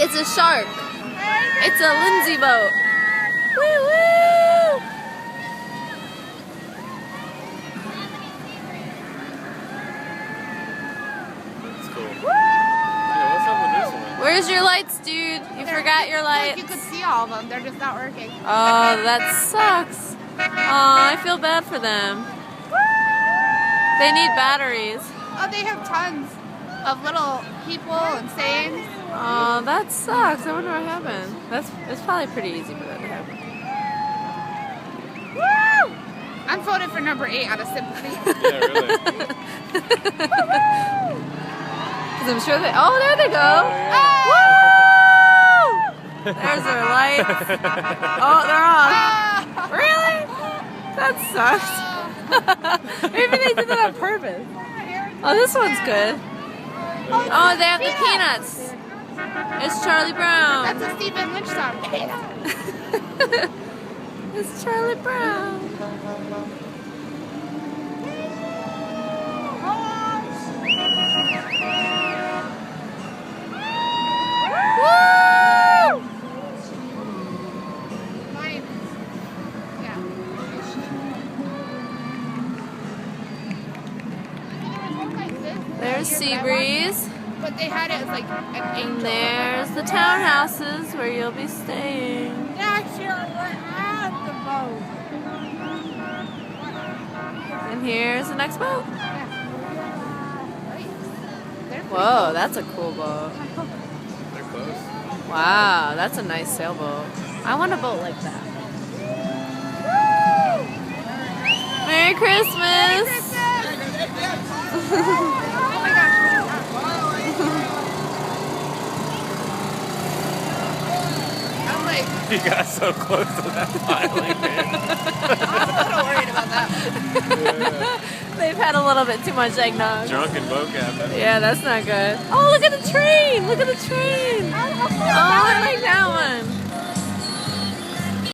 It's a shark. It's a Lindsay boat. Woo woo! That's cool. Yeah, what's up with this one? Where's your lights, dude? You forgot your lights. You could see all of them. They're just not working. Oh, that sucks. Oh, I feel bad for them. They need batteries. Oh, they have tons of little people and sayings. Oh, that sucks. I wonder what happened. It's probably pretty easy for that to happen. Woo! I'm voting for number 8 out of sympathy. Yeah, really. Because I'm sure they. Oh, there they go. Oh, Woo! There's their lights. Oh, they're off. Really? That sucks. Maybe they did that on purpose. Oh, this one's good. Oh, they have the peanuts. It's Charlie Brown. That's a Stephen Lynch song. It's Charlie Brown. Woo! Mine. Yeah. There's Seabreeze. But they had it as like an And angel. there's the townhouses where you'll be staying. That's your at the boat. And here's the next boat. They're Whoa, that's a cool boat. they're close. Wow, that's a nice sailboat. I want a boat like that. Merry Christmas! Oh my gosh. I'm like, You got so close to that piling, man. I'm a little worried about that. They've had a little bit too much eggnog. Drunken boat captain. Yeah, that's not good. Oh, look at the train! Look at the train! Oh, I like that one.